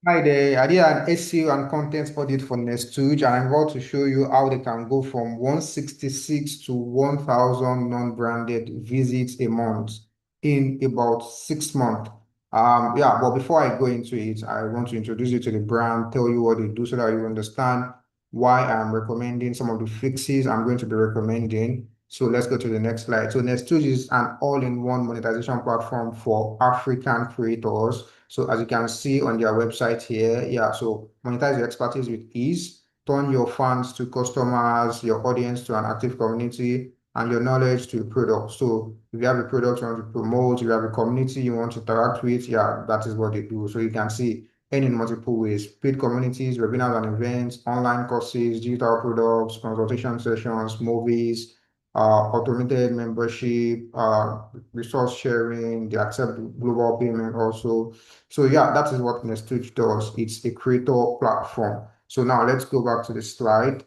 Hi there. I did an SEO and content audit for Nestuge, and I'm about to show you how they can go from 166 to 1,000 non-branded visits a month in about 6 months. Yeah, but before I go into it, I want to introduce you to the brand, tell you what they do so that you understand why I'm recommending some of the fixes I'm going to be recommending. So let's go to the next slide. So Nestuge is an all-in-one monetization platform for African creators. So as you can see on their website here, yeah, so monetize your expertise with ease, turn your fans to customers, your audience to an active community, and your knowledge to a product. So if you have a product you want to promote, if you have a community you want to interact with, yeah, that is what they do. So you can see earn in multiple ways: paid communities, webinars and events, online courses, digital products, consultation sessions, movies, automated membership, resource sharing. They accept global payment also. So yeah, that is what Nestuge does. It's a creator platform. So now let's go back to the slide.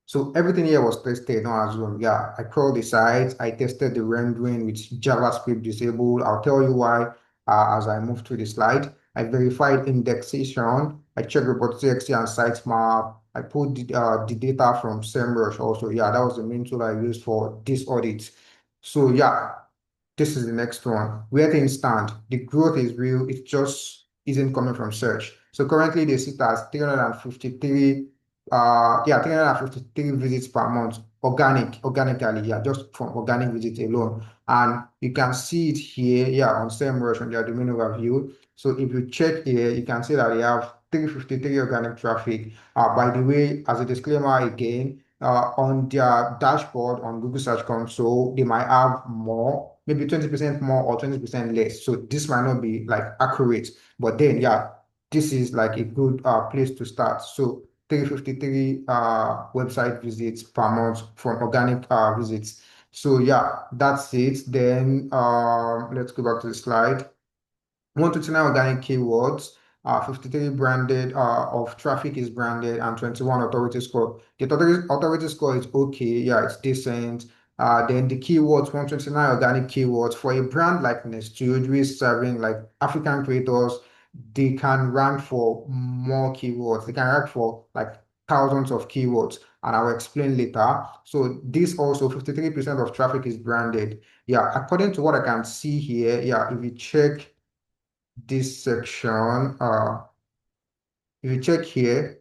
So everything here was tested on Zoom. Yeah, I crawled the site. I tested the rendering with JavaScript disabled. I'll tell you why as I move through the slide. I verified indexation. I checked report.txt and sitemap. I put the data from SEMrush also. Yeah, that was the main tool I used for this audit. So yeah, this is the next one. Where things stand, the growth is real. It just isn't coming from search. So currently they sit at 353, 353 visits per month, organically, yeah, just from organic visits alone. And you can see it here, yeah, on SEMrush on their domain overview. So if you check here, you can see that they have 353 organic traffic. By the way, as a disclaimer again, on their dashboard on Google Search Console, they might have more, maybe 20% more or 20% less. So this might not be like accurate, but then yeah, this is like a good place to start. So 353 website visits per month from organic visits. So yeah, that's it. Then let's go back to the slide. 129 organic keywords, 53 branded of traffic is branded, and 21 authority score. The authority score is okay, yeah, it's decent. Then the keywords, 129 organic keywords for a brand like Nestuge, who is serving like African creators, they can rank for more keywords. They can rank for like thousands of keywords, and I will explain later. So this also 53% of traffic is branded. Yeah, according to what I can see here, yeah, if you check this section, if you check here,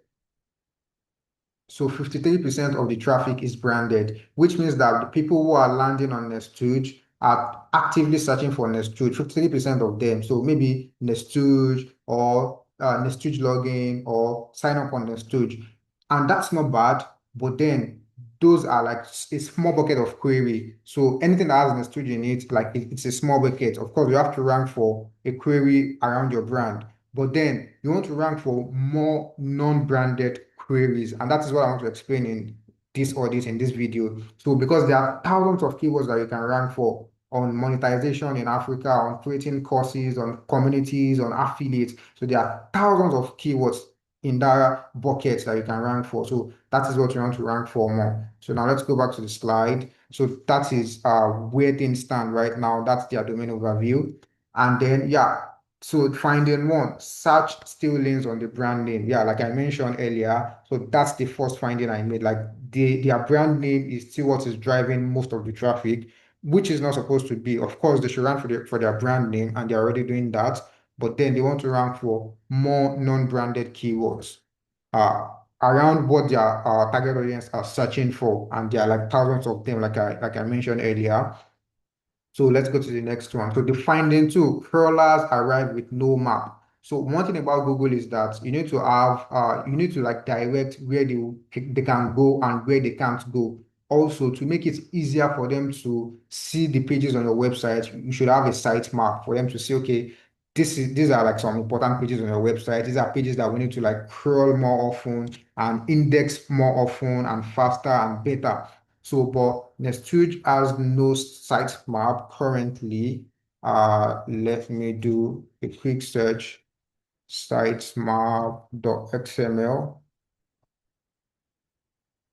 so 53% of the traffic is branded, which means that the people who are landing on Nestuge are actively searching for Nestuge, 53% of them. So maybe Nestuge or Nestuge login or sign up on Nestuge. And that's not bad, but then those are like a small bucket of query. So anything that has Nestuge in it, like it's a small bucket. Of course, you have to rank for a query around your brand. But then you want to rank for more non-branded queries. And that is what I want to explain in this audit, in this video. So because there are thousands of keywords that you can rank for on monetization in Africa, on creating courses, on communities, on affiliates. So there are thousands of keywords in that bucket that you can rank for. So that is what you want to rank for more. So now let's go back to the slide. So that is where things stand right now. That's their domain overview. And then, yeah, so finding one, search still leans on the brand name. Yeah, like I mentioned earlier. So that's the first finding I made. Like their brand name is still what is driving most of the traffic, which is not supposed to be. Of course, they should rank for their brand name, and they're already doing that. But then they want to rank for more non-branded keywords uh, around what their target audience are searching for, and there are like thousands of them, like I mentioned earlier. So let's go to the next one. So the finding two, crawlers arrive with no map. So one thing about Google is that you need to like direct where they can go and where they can't go. Also, to make it easier for them to see the pages on your website, you should have a site map for them to see, okay, these are like some important pages on your website. These are pages that we need to like crawl more often and index more often and faster and better. So, but Nestuge has no sitemap currently. Let me do a quick search, sitemap.xml.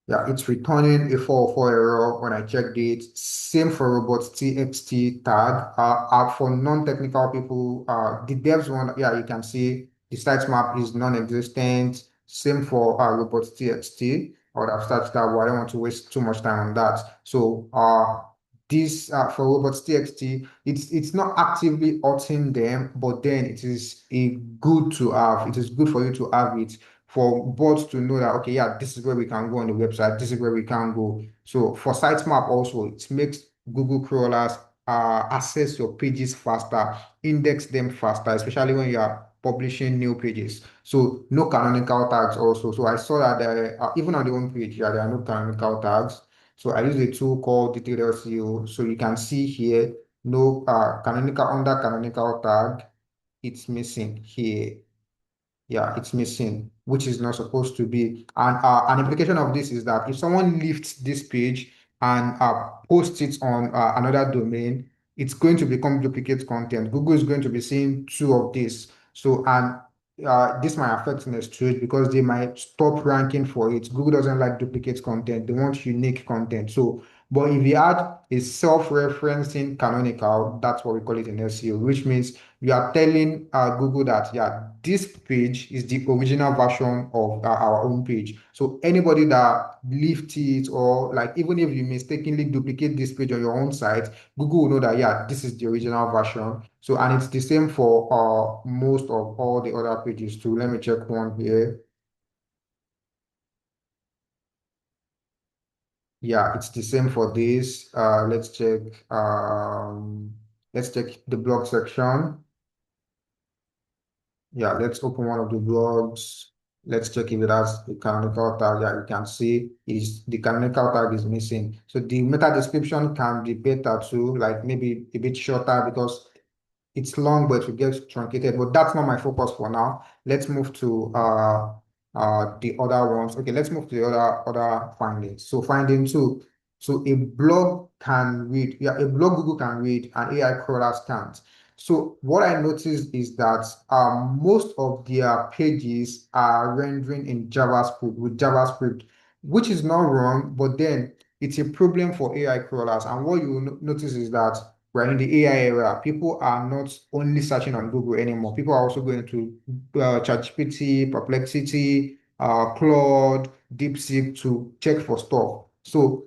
Yeah, it's returning a 404 error when I checked it. Same for robots.txt tag. For non-technical people, the devs one, yeah, you can see the sitemap is non-existent. Same for robots.txt. I would have started that, but I don't want to waste too much time on that. So this for robots.txt, it's not actively hurting them, but then it is a good to have. It is good for you to have it for bots to know that, okay, yeah, this is where we can go on the website, this is where we can go. So for sitemap also, it makes Google crawlers access your pages faster, index them faster, especially when you are publishing new pages. So no canonical tags also. So I saw that even on the home page, yeah, there are no canonical tags. So I use a tool called Detailed SEO. So you can see here, no canonical under canonical tag, it's missing here. Yeah, it's missing, which is not supposed to be. And an implication of this is that if someone lifts this page and posts it on another domain, it's going to become duplicate content. Google is going to be seeing two of this. So, and this might affect Nestuge because they might stop ranking for it. Google doesn't like duplicate content. They want unique content. So, but if you add a self-referencing canonical, that's what we call it in SEO, which means you are telling Google that, yeah, this page is the original version of our own page. So anybody that lifts it, or like even if you mistakenly duplicate this page on your own site, Google will know that, yeah, this is the original version. So, and it's the same for most of all the other pages too. Let me check one here. Yeah, it's the same for this. Let's check the blog section. Yeah, let's open one of the blogs. Let's check if it has the canonical tag. Yeah, you can see is the canonical tag is missing. So the meta description can be better too, like maybe a bit shorter because it's long, but it gets truncated. But that's not my focus for now. Let's move to the other ones. Okay, let's move to the other findings. So finding two. So a blog can read, yeah, a blog Google can read and AI crawlers can't. So what I noticed is that most of their pages are rendering in JavaScript with JavaScript, which is not wrong, but then it's a problem for AI crawlers. And what you will notice is that we're in the AI era. People are not only searching on Google anymore. People are also going to ChatGPT, Perplexity, Claude, DeepSeek to check for stuff. So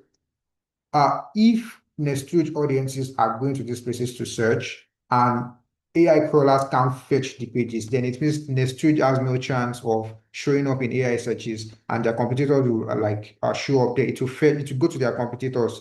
if Nestuge audiences are going to these places to search and AI crawlers can't fetch the pages, then it means Nestuge has no chance of showing up in AI searches, and their competitors will show up there. It will go to their competitors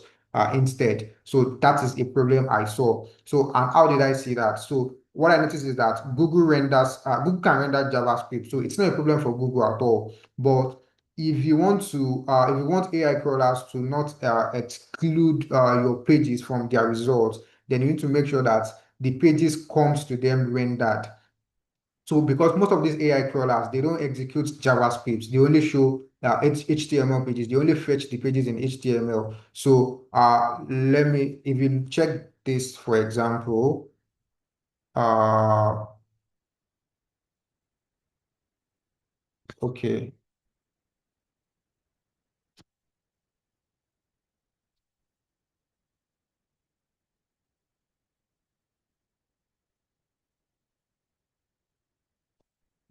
instead. So that is a problem I saw. So and how did I see that? So what I noticed is that Google can render JavaScript, so it's not a problem for Google at all. But if you want AI crawlers to not exclude your pages from their results, then you need to make sure that the pages comes to them rendered. So because most of these AI crawlers, they don't execute JavaScript, they only show HTML pages, they only fetch the pages in HTML. So if you check this, for example, uh, okay.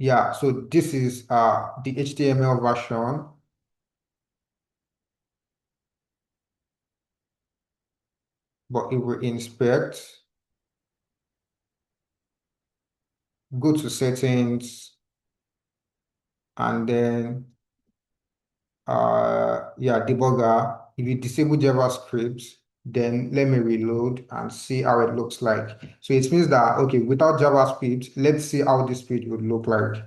Yeah, so this is the HTML version, but if we inspect, go to settings, and then yeah, debugger. If you disable JavaScript, then let me reload and see how it looks like. So it means that, okay, without JavaScript, let's see how this page would look like.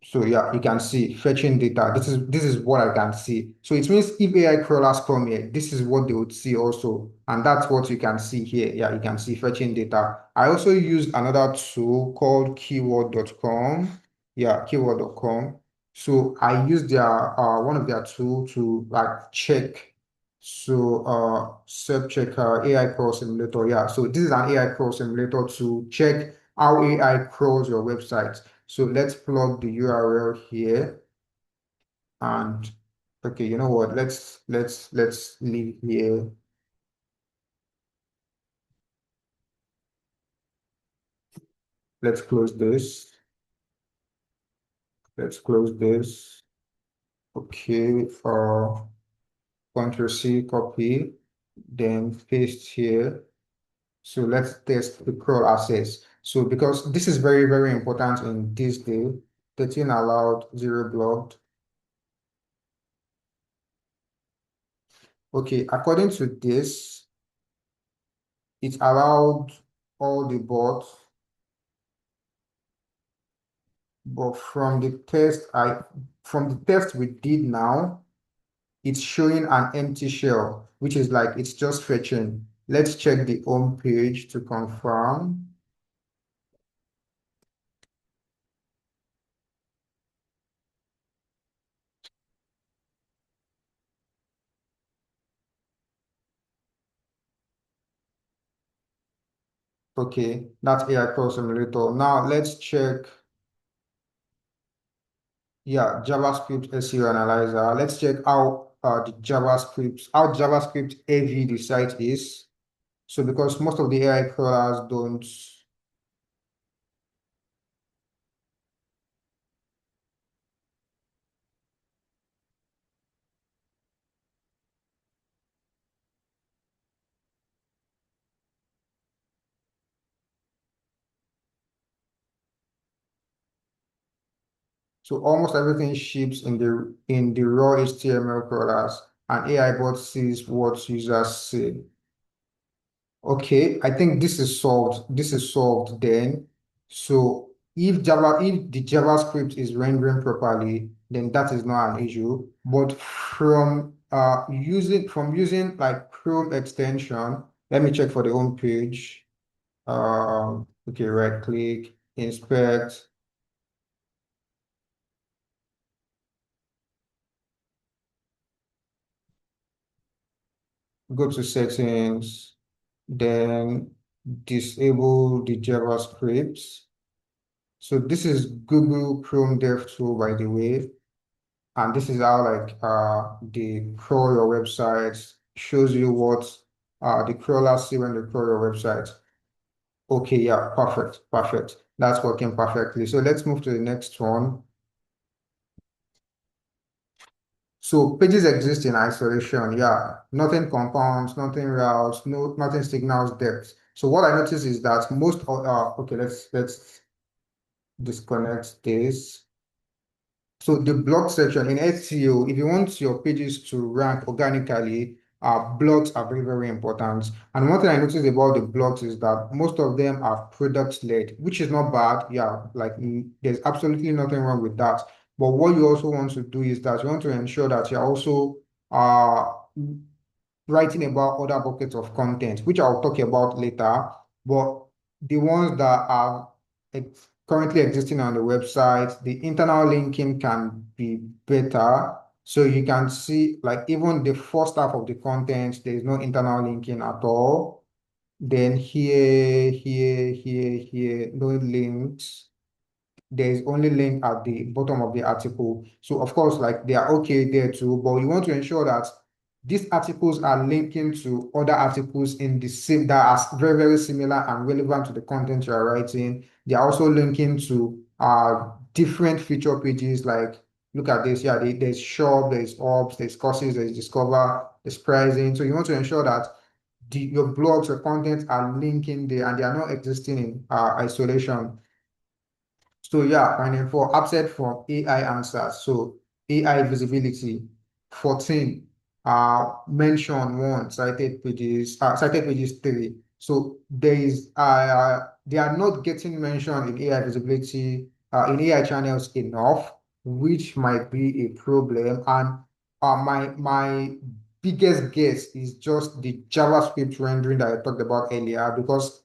So yeah, you can see fetching data. This is what I can see. So it means if AI crawlers come here, this is what they would see also. And that's what you can see here. Yeah, you can see fetching data. I also used another tool called keyword.com. Yeah, keyword.com. So I used their one of their tool to like check. So self checker AI crawl simulator. Yeah, so this is an AI crawl simulator to check how AI crawls your website. So let's plug the URL here and Okay, you know what? Let's leave here. Let's close this. Let's close this. Okay, Control C, copy, then paste here. So let's test the crawl access. So because this is very, very important in this day, 13 allowed, 0 blocked. Okay, according to this, it allowed all the bots, but from the test we did now, it's showing an empty shell, which is like it's just fetching. Let's check the home page to confirm. Okay, that's AI Crawl Simulator. Now let's check, yeah, JavaScript SEO Analyzer. Let's check how JavaScript heavy the site is. So because most of the AI crawlers don't. So almost everything ships in the raw HTML crawlers, and AI bot sees what users say. Okay, I think this is solved. This is solved then. So if the JavaScript is rendering properly, then that is not an issue. But from using like Chrome extension, let me check for the home page. Okay, right click, inspect, go to settings, then disable the JavaScript. So this is Google Chrome Dev Tool, by the way. And this is how like the crawl your website shows you what the crawlers see when they crawl your website. Okay, yeah, perfect, perfect. That's working perfectly. So let's move to the next one. So pages exist in isolation, yeah. Nothing compounds, nothing routes, nothing signals depth. So what I notice is that okay, let's disconnect this. So the blog section in SEO, if you want your pages to rank organically, blogs are very, very important. And one thing I noticed about the blogs is that most of them are product led, which is not bad. Yeah, like there's absolutely nothing wrong with that. But what you also want to do is that you want to ensure that you're also uh, writing about other buckets of content, which I'll talk about later. But the ones that are currently existing on the website, the internal linking can be better. So you can see, like, even the first half of the content, there is no internal linking at all. Then here, no links. There is only link at the bottom of the article. So of course, like they are okay there too, but you want to ensure that these articles are linking to other articles in the same that are very, very similar and relevant to the content you are writing. They are also linking to different feature pages. Like look at this, yeah, there's shop, there's ops, there's courses, there's discover, there's pricing. So you want to ensure that your blogs, your content are linking there and they are not existing in isolation. So yeah, and then for upset from AI answers, so AI visibility, 14, mention one, cited pages three. So they are not getting mentioned in AI visibility, in AI channels enough, which might be a problem. And my biggest guess is just the JavaScript rendering that I talked about earlier, because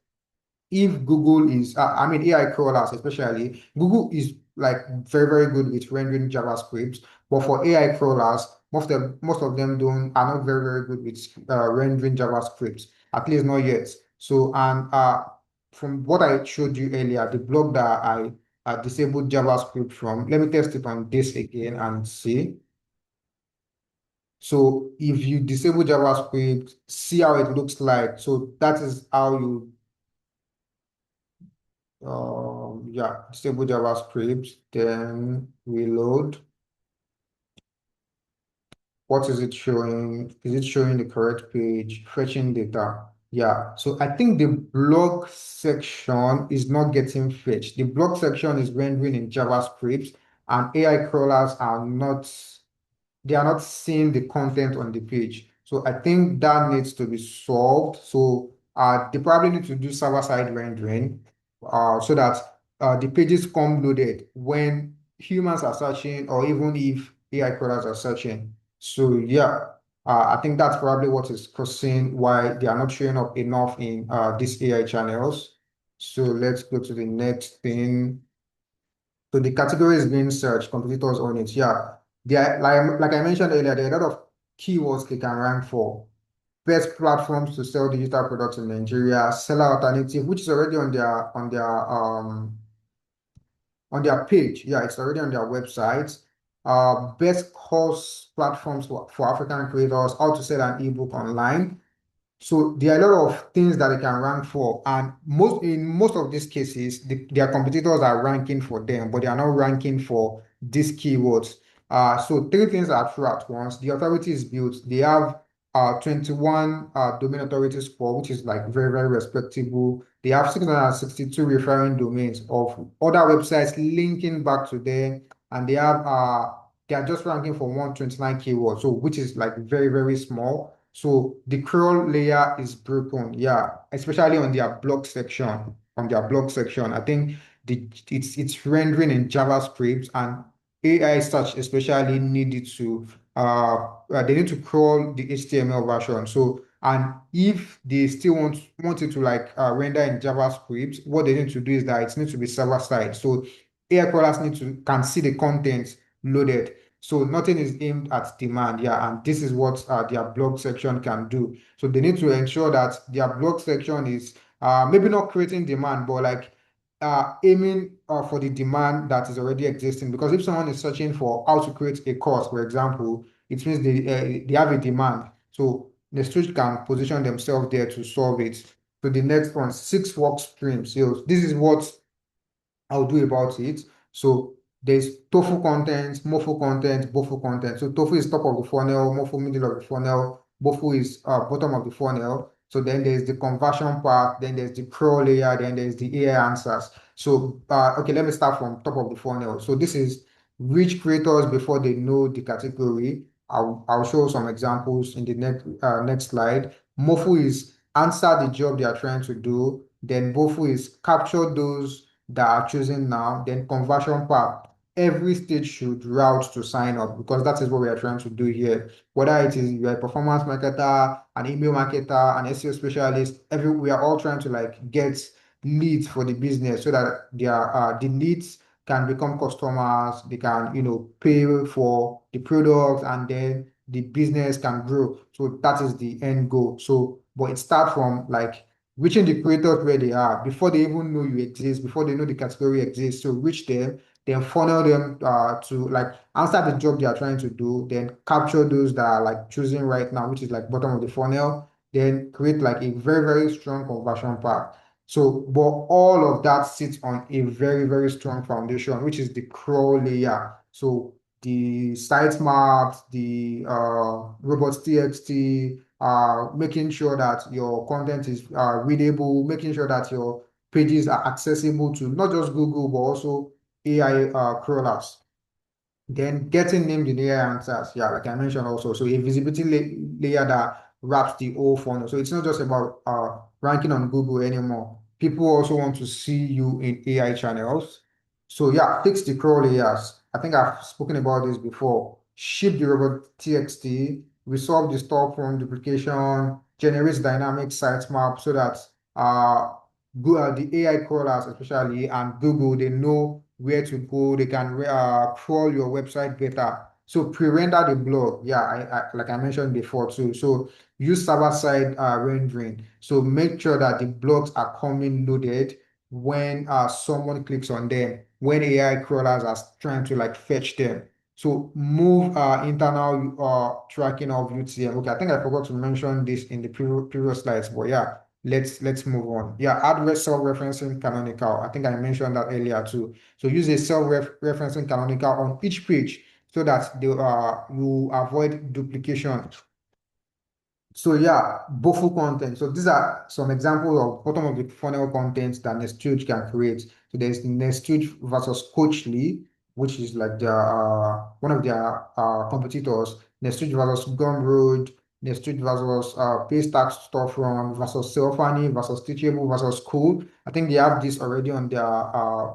if Google is, I mean, AI crawlers especially, Google is like very, very good with rendering JavaScript, but for AI crawlers, most of them are not very, very good with rendering JavaScript, at least not yet. So, and from what I showed you earlier, the blog that I disabled JavaScript from, let me test it on this again and see. So if you disable JavaScript, see how it looks like. So that is how you yeah, disable JavaScript, then reload. What is it showing? Is it showing the correct page? Fetching data. Yeah, so I think the blog section is not getting fetched. The blog section is rendering in JavaScript, and AI crawlers are not they are not seeing the content on the page. So I think that needs to be solved. So they probably need to do server-side rendering so that the pages come loaded when humans are searching or even if AI crawlers are searching. So yeah, I think that's probably what is causing why they are not showing up enough in these AI channels. So let's go to the next thing. So the category is being searched, competitors on it. Yeah. There, like I mentioned earlier, there are a lot of keywords they can rank for. Best platforms to sell digital products in Nigeria, seller alternative, which is already on their page. Yeah, it's already on their website. Best course platforms for African creators, how to sell an ebook online. So there are a lot of things that they can rank for, and most of these cases, their competitors are ranking for them, but they are not ranking for these keywords. So three things are true at once. The authority is built. They have 21 domain authority score, which is like very, very respectable. They have 662 referring domains of other websites linking back to them, and they are just ranking for 129 keywords, so which is like very, very small. So the crawl layer is broken, yeah, especially on their blog section. On their blog section, I think it's rendering in JavaScript, and AI search especially needed to they need to crawl the HTML version. So and if they still want it to like render in JavaScript, what they need to do is that it needs to be server side. So AI crawlers need to can see the content loaded. So nothing is aimed at demand, yeah, and this is what their blog section can do. So they need to ensure that their blog section is maybe not creating demand, but like aiming for the demand that is already existing. Because if someone is searching for how to create a course, for example, it means they have a demand. So Nestuge can position themselves there to solve it. So the next one, 6 work streams. So this is what I'll do about it. So there's tofu content, mofu content, bofu content. So tofu is top of the funnel, mofu middle of the funnel, bofu is bottom of the funnel. So then there's the conversion part, then there's the pro layer, then there's the AI answers. So okay, let me start from top of the funnel. So this is reach creators before they know the category. I'll show some examples in the next slide. Mofu is answer the job they are trying to do. Then bofu is capture those that are choosing now, then conversion part. Every stage should route to sign up because that is what we are trying to do here. Whether it is you're a performance marketer, an email marketer, an SEO specialist, we are all trying to like get leads for the business so that the leads can become customers, they can pay for the products, and then the business can grow. So that is the end goal. So, but it starts from like reaching the creators where they are before they even know you exist, before they know the category exists. So reach them, then funnel them to like answer the job they are trying to do, then capture those that are like choosing right now, which is like bottom of the funnel, then create like a very, very strong conversion path. So, but all of that sits on a very, very strong foundation, which is the crawl layer. So the sitemaps, the robots.txt, making sure that your content is readable, making sure that your pages are accessible to not just Google, but also AI crawlers. Then getting named in AI answers, yeah, like I mentioned also. So a visibility layer that wraps the whole funnel. So it's not just about ranking on Google anymore. People also want to see you in AI channels. So yeah, fix the crawl layers. I think I've spoken about this before. Ship the robot TXT, resolve the store form duplication, generates dynamic sitemap so that the AI crawlers especially and Google, they know where to go. They can crawl your website better. So pre-render the blog. Yeah, like I mentioned before too. So use server-side rendering. So make sure that the blogs are coming loaded when someone clicks on them, when AI crawlers are trying to like fetch them. So move internal tracking of UTM. Okay, I think I forgot to mention this in the previous slides, but yeah, let's move on. Yeah, add self-referencing canonical. I think I mentioned that earlier too. So use a self-referencing canonical on each page so that you avoid duplication. So yeah, Bofu content. So these are some examples of bottom of the funnel content that Nestuge can create. So there's Nestuge versus Coachly, which is like their one of their competitors. Nestuge versus Gumroad, Nestuge versus Paystack Storefront versus Selfany versus Teachable versus School. I think they have this already on their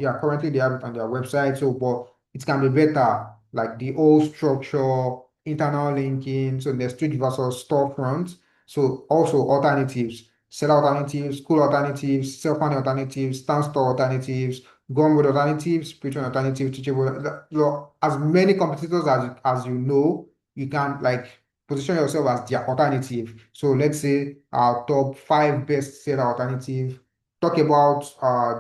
yeah, currently they have it on their website. So but it can be better, like the old structure, internal linking, so Nestuge versus storefront. So also alternatives, seller alternatives, school alternatives, self-funding alternatives, stand store alternatives, Gumroad alternatives, Patreon alternatives, teachable. As many competitors as you know, you can like position yourself as their alternative. So let's say our top five best seller alternative. Talk about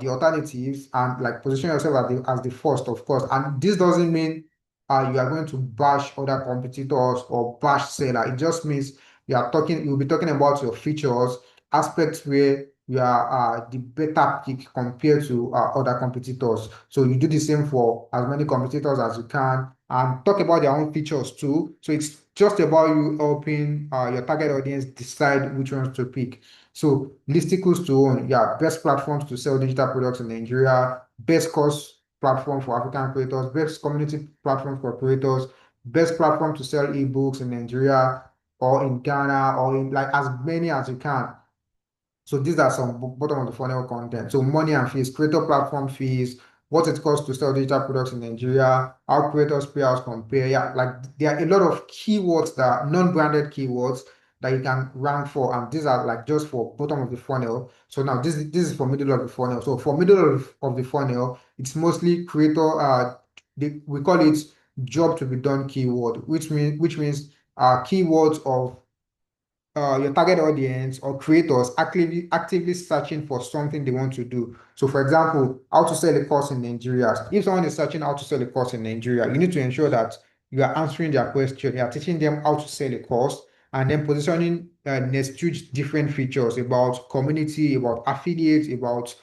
the alternatives and like position yourself as the first, of course. And this doesn't mean you are going to bash other competitors or bash seller. It just means you'll be talking about your features, aspects where you are the better pick compared to other competitors. So you do the same for as many competitors as you can and talk about their own features too. So it's just about you helping your target audience decide which ones to pick. So listicles to own, yeah, best platforms to sell digital products in Nigeria, best course platform for African creators, best community platform for creators, best platform to sell ebooks in Nigeria or in Ghana or in like as many as you can. So these are some bottom of the funnel content. So money and fees, creator platform fees, what it costs to sell digital products in Nigeria, how creators payouts compare. Yeah, like there are a lot of keywords that are non-branded keywords that you can rank for, and these are like just for bottom of the funnel. So now this is for middle of the funnel. So for middle of the funnel, it's mostly creator. We call it job to be done keyword, which means keywords of your target audience or creators actively searching for something they want to do. So, for example, how to sell a course in Nigeria. If someone is searching how to sell a course in Nigeria, you need to ensure that you are answering their question. You are teaching them how to sell a course, and then positioning next huge different features about community, about affiliates, about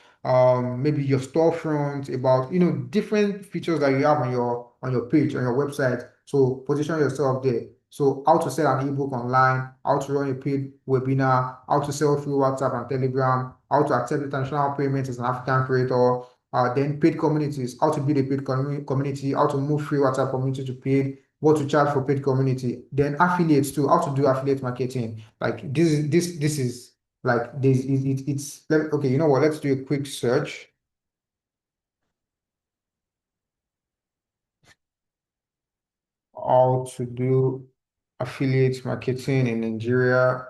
maybe your storefront, about different features that you have on your page on your website. So position yourself there. So how to sell an ebook online, how to run a paid webinar, how to sell through WhatsApp and Telegram, how to accept international payments as an African creator, then paid communities, how to build a paid community, how to move free WhatsApp community to paid, what to charge for paid community, then affiliates too, how to do affiliate marketing. Like this is like this it's okay, you know what? Let's do a quick search. How to do affiliate marketing in Nigeria.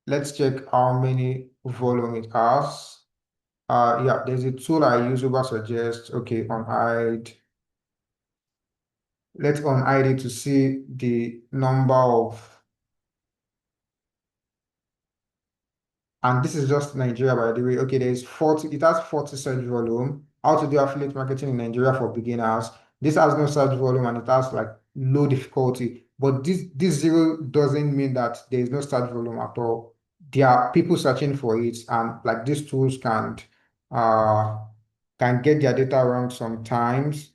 Let's check how many volume it has. Yeah, there's a tool I use over suggest. Okay, on hide. Let's on hide it to see the number of, and this is just Nigeria by the way. Okay, there's 40, it has 40 search volume. How to do affiliate marketing in Nigeria for beginners. This has no search volume and it has like low difficulty. But this zero doesn't mean that there is no search volume at all. There are people searching for it, and like these tools uh can get their data wrong sometimes.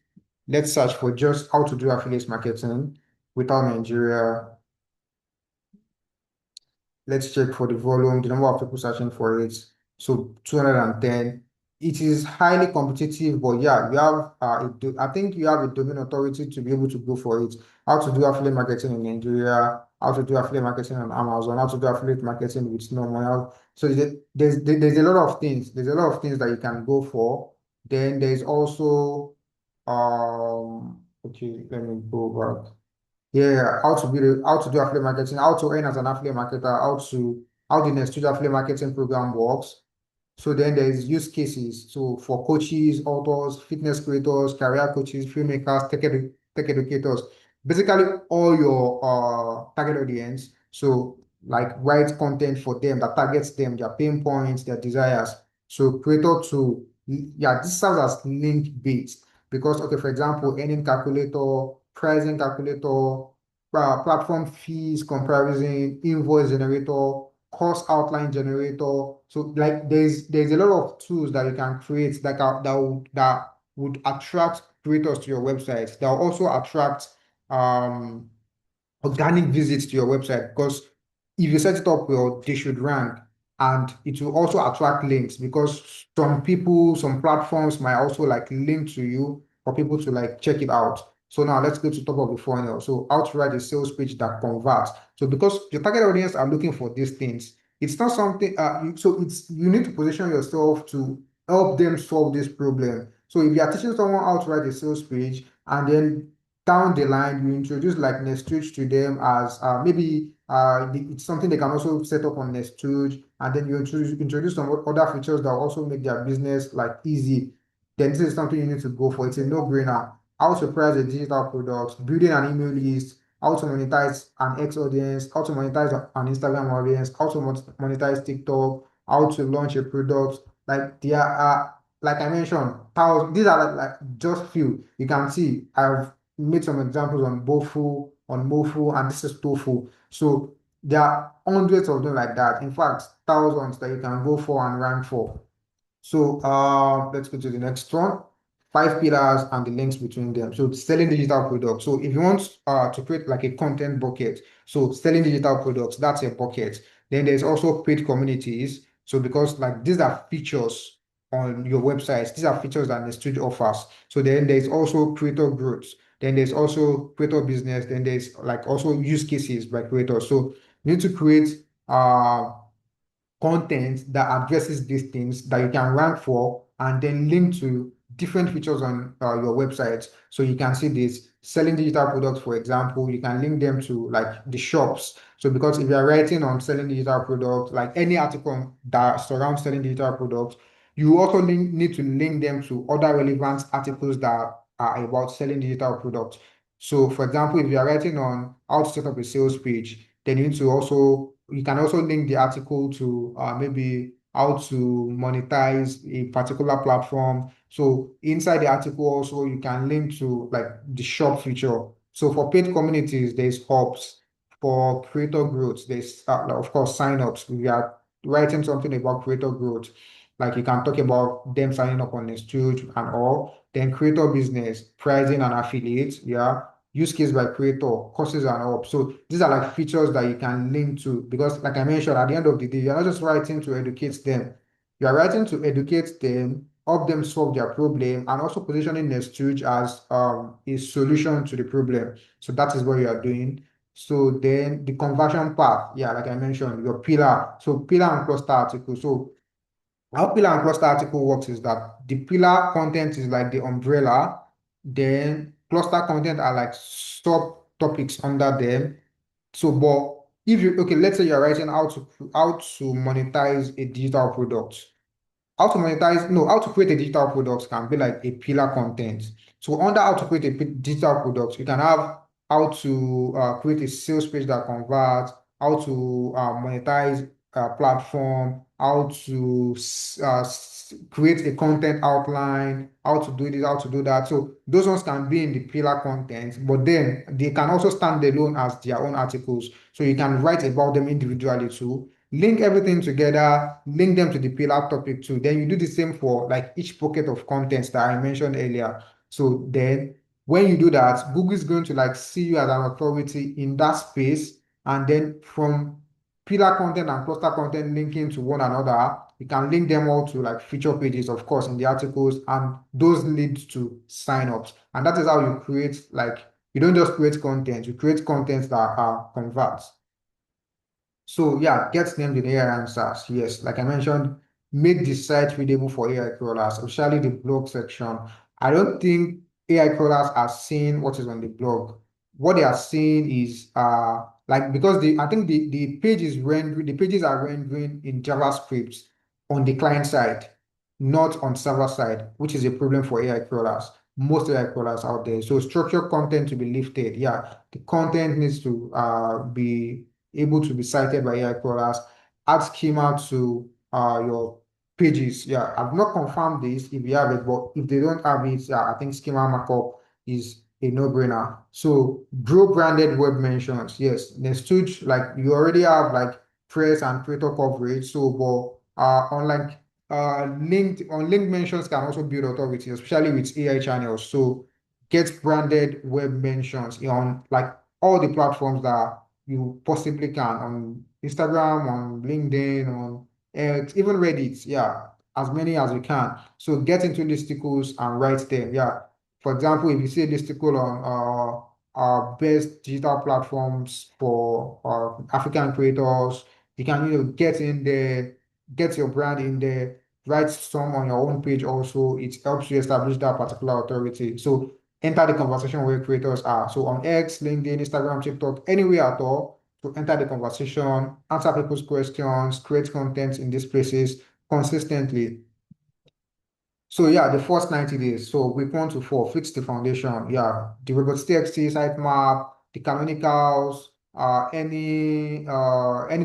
Let's search for just how to do affiliate marketing without Nigeria. Let's check for the volume, the number of people searching for it. So 210. It is highly competitive, but yeah, you have I think you have a domain authority to be able to go for it. How to do affiliate marketing in Nigeria, how to do affiliate marketing on Amazon, how to do affiliate marketing with normal. So there's a lot of things. There's a lot of things that you can go for. Then there's also okay, let me go back. Yeah, how to do affiliate marketing, how to earn as an affiliate marketer, how the Nestuge affiliate marketing program works. So then there's use cases. So for coaches, authors, fitness creators, career coaches, filmmakers, tech educators, basically all your target audience. So like write content for them that targets them, their pain points, their desires. So creator to yeah, this serves as link based. because, okay, for example, earning calculator, pricing calculator, platform fees comparison, invoice generator, cost outline generator. So like there's a lot of tools that you can create that would attract creators to your website. That will also attract um organic visits to your website, because if you set it up well, they should rank, and it will also attract links, because some people, some platforms might also like link to you for people to like check it out. So now let's go to top of the funnel. So how to write a sales page that converts. So because your target audience are looking for these things, it's not something so it's you need to position yourself to help them solve this problem. So if you are teaching someone how to write a sales page, and then down the line, you introduce like Nestuge to them as maybe it's something they can also set up on Nestuge, and then you introduce some other features that will also make their business like easy. Then this is something you need to go for. It's a no-brainer. How to price a digital product, building an email list, how to monetize an X audience, how to monetize an Instagram audience, how to monetize TikTok, how to launch a product. Like there are, like I mentioned, thousands. These are like just few. You can see I've made some examples on Bofu, on Mofu, and this is Tofu. So there are hundreds of them like that. In fact, thousands that you can go for and rank for. So let's go to the next one. Five pillars and the links between them. So selling digital products. So if you want to create like a content bucket, so selling digital products, that's a bucket. Then there's also paid communities. So because like these are features on your websites, these are features that the studio offers. So then there's also creator growth. Then there's also creator business. Then there's like also use cases by creators. So you need to create content that addresses these things that you can rank for, and then link to different features on your website. So you can see this selling digital products, for example, you can link them to like the shops. So because if you're writing on selling digital products, like any article that surrounds selling digital products, you also need to link them to other relevant articles that are about selling digital products. So for example, if you are writing on how to set up a sales page, then you can also link the article to maybe how to monetize a particular platform. So inside the article also you can link to like the shop feature. So for paid communities, there's hubs. For creator growth, there's of course signups. We are writing something about creator growth. Like you can talk about them signing up on Nestuge and all. Then creator business, pricing and affiliates. Yeah, use case by creator, courses and all. So these are like features that you can link to, because like I mentioned, at the end of the day, you're not just writing to educate them. You are writing to educate them, help them solve their problem, and also positioning Nestuge as a solution to the problem. So that is what you are doing. So then the conversion path, yeah, like I mentioned, your pillar. So pillar and cluster article. So how pillar and cluster article works is that the pillar content is like the umbrella, then cluster content are like subtopics under them. So, but if you okay, let's say you're writing how to monetize a digital product. How to monetize, no, how to create a digital product can be like a pillar content. So under how to create a digital product, you can have how to create a sales page that converts, how to monetize a platform, how to create a content outline, how to do this, how to do that. So those ones can be in the pillar content, but then they can also stand alone as their own articles. So you can write about them individually too, link everything together, link them to the pillar topic too. Then you do the same for like each pocket of contents that I mentioned earlier. So then when you do that, Google is going to like see you as an authority in that space. And then from pillar content and cluster content linking to one another, you can link them all to like feature pages, of course, in the articles, and those lead to signups. And that is how you create like, you don't just create content, you create content that are converts. So yeah, get named in AI answers. Yes, like I mentioned, make the site readable for AI crawlers, especially the blog section. I don't think AI crawlers are seeing what is on the blog. What they are seeing is like, because I think the page is rendering, the pages are rendering in JavaScript on the client side, not on server side, which is a problem for AI crawlers. Most AI crawlers out there. So structured content to be lifted. Yeah, the content needs to be able to be cited by AI crawlers. Add schema to your pages. Yeah, I've not confirmed this if you have it, but if they don't have it, yeah, I think schema markup is a no-brainer. So grow branded web mentions. Yes, Nestuge, like you already have like press and creator coverage. So, but unlike linked mentions can also build authority, especially with AI channels. So get branded web mentions on like all the platforms that you possibly can on Instagram, on LinkedIn, on even Reddit, yeah, as many as you can. So get into listicles and write them. Yeah. For example, if you see a listicle on best digital platforms for African creators, you can get in there, get your brand in there, write some on your own page also. It helps you establish that particular authority. So enter the conversation where creators are. So on X, LinkedIn, Instagram, TikTok, anywhere at all to enter the conversation, answer people's questions, create content in these places consistently. So yeah, the first 90 days. So week 1 to 4, fix the foundation. Yeah, the robots.txt, sitemap, the canonicals, any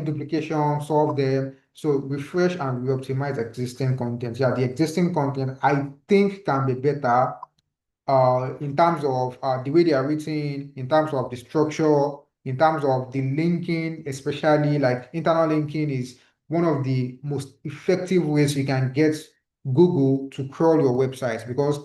duplication, solve them. So refresh and re-optimize existing content. Yeah, the existing content I think can be better in terms of the way they are written, in terms of the structure, in terms of the linking, especially like internal linking is one of the most effective ways you can get Google to crawl your website because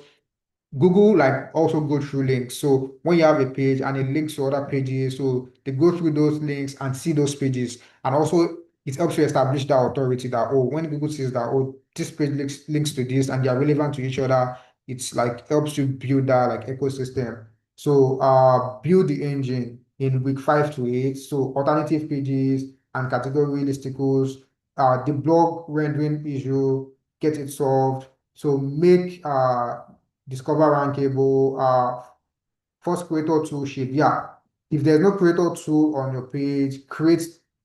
Google like also go through links. So when you have a page and it links to other pages, so they go through those links and see those pages. And also it helps you establish that authority that, oh, when Google says that, oh, this page links to this and they are relevant to each other, it's like helps you build that like ecosystem. So build the engine in week 5 to 8. So alternative pages and category listicles, the blog rendering issue, get it solved. So make discover rankable, first creator tool sheet. Yeah. If there's no creator tool on your page, create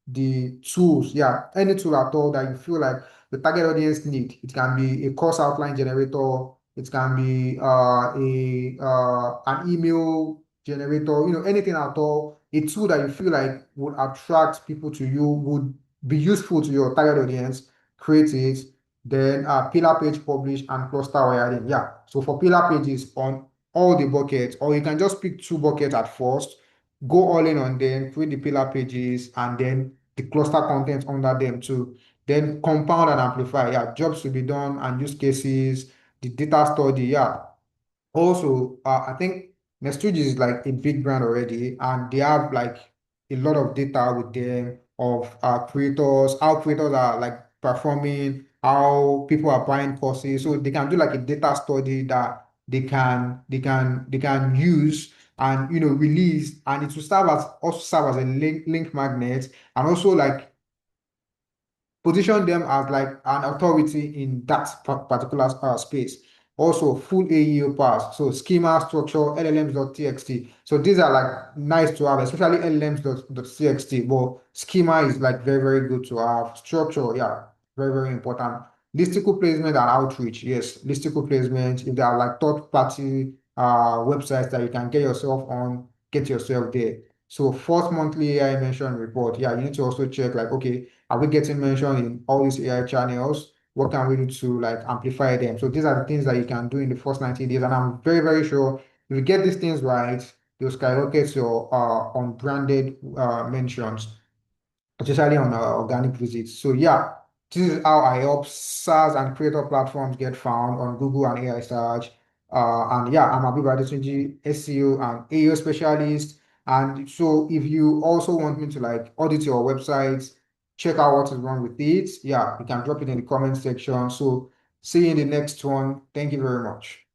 the tools. Yeah. Any tool at all that you feel like the target audience need. It can be a course outline generator. It can be an email generator, anything at all. A tool that you feel like would attract people to you, would be useful to your target audience, create it. Then pillar page publish and cluster wiring. Yeah. So for pillar pages on all the buckets, or you can just pick 2 buckets at first, go all in on them, create the pillar pages, and then the cluster content under them too. Then compound and amplify. Yeah, jobs to be done and use cases, the data study. Yeah, also, I think Nestuge is like a big brand already, and they have like a lot of data with them of creators, how creators are like performing, how people are buying courses. So they can do like a data study that they can use and release, and it will serve as a link magnet, and also like position them as like an authority in that particular space. Also, full AEO pass, so schema, structure, LLMs.txt. So these are like nice to have, especially LLMs.txt, but schema is like very, very good to have. Structure, yeah, very, very important. Listicle placement and outreach, yes, listicle placement. If there are like third-party websites that you can get yourself on, get yourself there. So first monthly AI mention report, yeah, you need to also check like, okay, are we getting mentioned in all these AI channels? What can we do to like amplify them? So these are the things that you can do in the first 90 days. And I'm very, very sure if you get these things right, you'll skyrocket your unbranded mentions, especially on organic visits. So yeah, this is how I help SaaS and creator platforms get found on Google and AI search. And yeah, I'm Abib Adetunji, SEO and AO specialist. And so if you also want me to like audit your website, check out what is wrong with it, yeah, you can drop it in the comment section. So see you in the next one. Thank you very much.